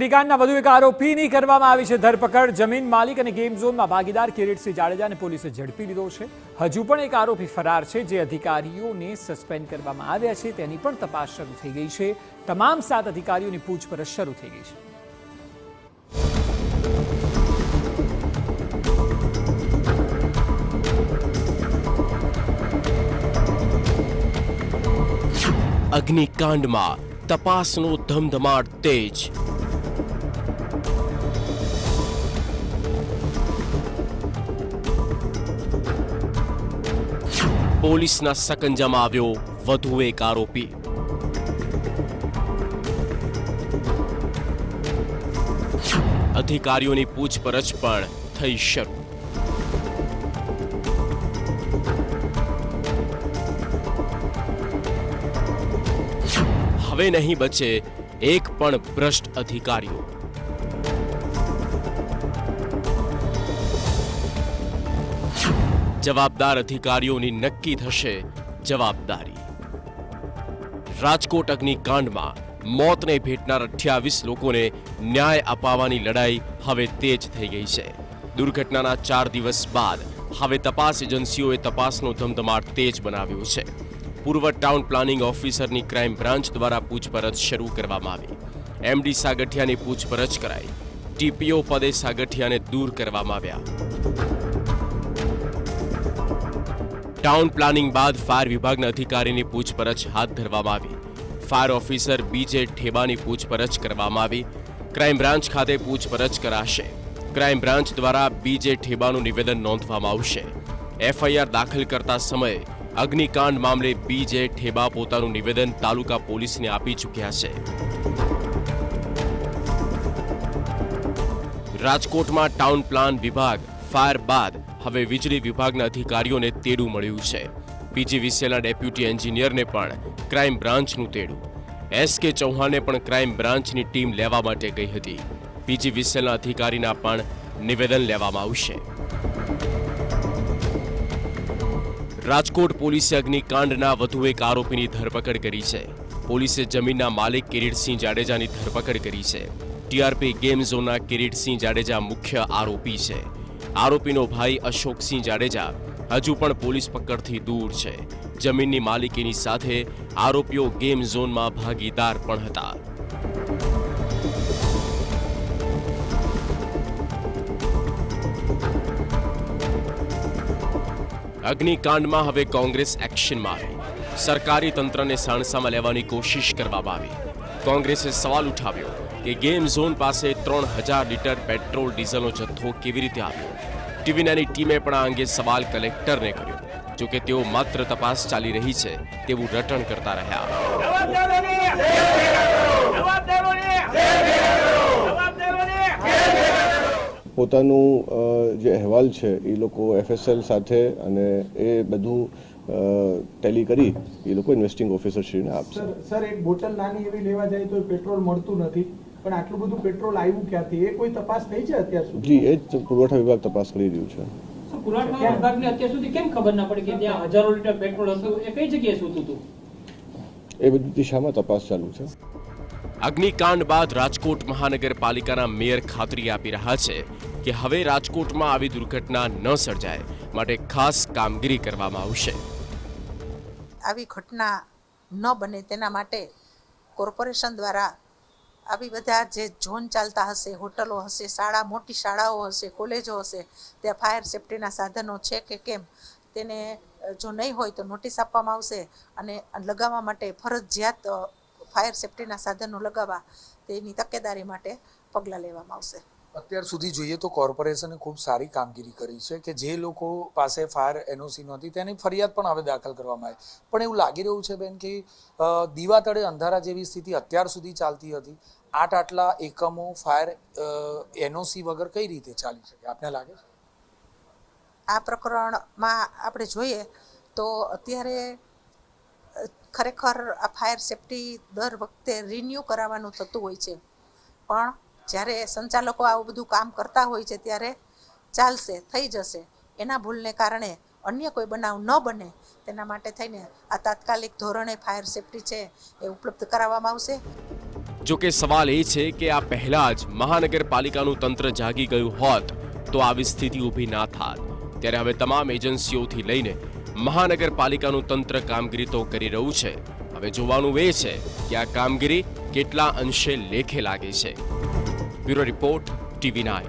અગ્નિકાંડના વધુ એક આરોપીની કરવામાં આવી છે ધરપકડ। જમીન માલિક અને ગેમ ઝોનમાં ભાગીદાર કિરીટસિંહ જાડેજાને પોલીસે ઝડપી લીધો છે। હજુ પણ એક આરોપી ફરાર છે, જે અધિકારીઓને સસ્પેન્ડ કરવામાં આવ્યા છે તેની પણ તપાસ શરૂ થઈ ગઈ છે। તમામ 7 અધિકારીઓની પૂછપરછ શરૂ થઈ ગઈ છે। અગ્નિકાંડમાં તપાસનો ધમધમાટ તેજ। પોલીસના સકંજામાં આવ્યો વધુ એક આરોપી। અધિકારીઓની પૂછપરછ પણ થઈ શરૂ। હવે નહીં બચે એક પણ ભ્રષ્ટ અધિકારીઓ। જવાબદાર અધિકારીઓની નક્કી થશે જવાબદારી। રાજકોટ અગ્નિકાંડમાં મોતને ભેટનાર 28 લોકોને ન્યાય અપાવવાની લડાઈ હવે તેજ થઈ ગઈ છે। દુર્ઘટનાના 4 દિવસ બાદ હવે તપાસ એજન્સીઓએ તપાસનો ધમધમાટ તેજ બનાવ્યો છે। પૂર્વ ટાઉન પ્લાનિંગ ઓફિસરની ક્રાઇમ બ્રાન્ચ દ્વારા પૂછપરછ શરૂ કરવામાં આવી। એમડી સાગઠિયાની પૂછપરછ કરાઈ। ટીપીઓ પદે સાગઠિયાને દૂર કરવામાં આવ્યા। ટાઉન પ્લાનિંગ બાદ ફાયર વિભાગના અધિકારીની પૂછપરછ હાથ ધરવામાં આવી। ફાયર ઓફિસર બીજે ઠેબાની પૂછપરછ કરવામાં આવી। ક્રાઇમ બ્રાન્ચ ખાતે પૂછપરછ કરાશે। ક્રાઇમ બ્રાન્ચ દ્વારા બીજે ઠેબાનું નિવેદન નોંધવામાં આવશે। એફઆઈઆર દાખલ કરતા સમયે અગ્નિકાંડ મામલે બીજે ઠેબા પોતાનું નિવેદન તાલુકા પોલીસને આપી ચૂક્યા છે। રાજકોટમાં ટાઉન પ્લાન વિભાગ ફાયર બાદ હવે વીજળી વિભાગના અધિકારીઓને તેડું મળ્યું છે। પીજીવીસીએલના ડેપ્યુટી એન્જિનિયરને પણ ક્રાઇમ બ્રાન્ચનું તેડું। એસકે ચૌહાણને પણ ક્રાઇમ બ્રાન્ચની ટીમ લેવા માટે ગઈ હતી। પીજીવીસીએલના અધિકારીના પણ નિવેદન લેવામાં આવશે। રાજકોટ પોલીસે અગ્નિકાંડના વધુ એક આરોપીની ધરપકડ કરી છે। પોલીસે જમીનના માલિક કિરીટસિંહ જાડેજાની ધરપકડ કરી છે। ટીઆરપી ગેમ ઝોનના કિરીટસિંહ જાડેજા મુખ્ય આરોપી છે। આરોપીનો ભાઈ અશોકસિંહ જાડેજા હજુ પણ પોલીસ પકડથી દૂર છે। જમીનની માલિકીની સાથે આરોપીઓ ગેમ ઝોનમાં ભાગીદાર પણ હતા। અગ્નિકાંડમાં હવે કોંગ્રેસ એક્શનમાં આવી। સરકારી તંત્રને સાણસામાં લેવાની કોશિશ કરવામાં આવી। કોંગ્રેસે સવાલ ઉઠાવ્યો કે ગેમ ઝોન પાસે 3000 લીટર પેટ્રોલ ડીઝલનો જથ્થો કેવી રીતે આવ્યો। ટીવીની ટીમે પણ આ અંગે સવાલ કલેક્ટરને કર્યો, જોકે તેઓ માત્ર તપાસ ચાલી રહી છે તેવું રટણ કરતા રહ્યા। પોતાનું જે અહેવાલ છે એ લોકો એફએસએલ સાથે અને એ બધું ટેલી કરી એ લોકો ઇન્વેસ્ટિંગ ઓફિસરશ્રીને આપશે। સર એક બોટલ નાની એવી લેવા જાય તો પેટ્રોલ મળતું નથી, પણ આટલું બધું પેટ્રોલ આવ્યું ક્યાંથી, એ કોઈ તપાસ થઈ છે અત્યાર સુધી? જી, એ જ પુરવઠા વિભાગ તપાસ કરી રહ્યું છે। પુરવઠા વિભાગને અત્યાર સુધી કેમ ખબર ના પડી કે ત્યાં હજારો લીટર પેટ્રોલ હતું? એ કઈ જગ્યાએ સૂતું હતું? એ બધી દિશામાં તપાસ ચાલુ છે। અગ્નિકાંડ બાદ રાજકોટ મહાનગરપાલિકાના મેયર ખાતરી આપી રહ્યા છે કે હવે રાજકોટમાં આવી દુર્ઘટના ન સર્જાય માટે ખાસ કામગીરી કરવામાં આવશે। આવી ઘટના ન બને તેના માટે કોર્પોરેશન દ્વારા આવી બધા જે ઝોન ચાલતા હશે, હોટલો હશે, શાળા, મોટી શાળાઓ હશે, કોલેજો હશે, ત્યાં ફાયર સેફ્ટીના સાધનો છે કે કેમ તેને જો નહીં હોય તો નોટિસ આપવામાં આવશે અને લગાવવા માટે ફરજિયાત ફાયર સેફ્ટીના સાધનો લગાવવા તેની તકેદારી માટે પગલાં લેવામાં આવશે। અત્યાર સુધી જોઈએ તો કોર્પોરેશને ખૂબ સારી કામગીરી કરી છે કે જે લોકો પાસે ફાયર એનઓસી નહોતી તેની ફરિયાદ પણ હવે દાખલ કરવામાં આવી। પણ એવું લાગી રહ્યું છે બેન કે દીવા તળે અંધારા જેવી સ્થિતિ અત્યાર સુધી ચાલતી હતી। આટલા એકમો ફાયર એનઓસી વગર કઈ રીતે ચાલી શકે, આપને લાગે છે? આ પ્રકરણમાં આપણે જોઈએ તો અત્યારે ખરેખર આ ફાયર સેફ્ટી દર વખતે રિન્યૂ કરાવવાનું થતું હોય છે, પણ જ્યારે સંચાલકો આવું બધું કામ કરતા હોય છે ત્યારે ચાલશે, થઈ જશે, એના ભૂલને કારણે અન્ય કોઈ બનાવ ન બને તેના માટે થઈને આ તાત્કાલિક ધોરણે ફાયર સેફ્ટી છે એ ઉપલબ્ધ કરાવવામાં આવશે। જો કે સવાલ એ છે કે આ પહેલા જ મહાનગરપાલિકાનું તંત્ર જાગી ગયું હોત તો આવી સ્થિતિ ઊભી ના થાત. ત્યારે હવે તમામ એજન્સીઓથી લઈને મહાનગરપાલિકાનું તંત્ર કામગીરી તો કરી રહ્યું છે. હવે જોવાનું એ છે કે આ કામગીરી કેટલા અંશે લેખે લાગે છે. Bureau report, TV9.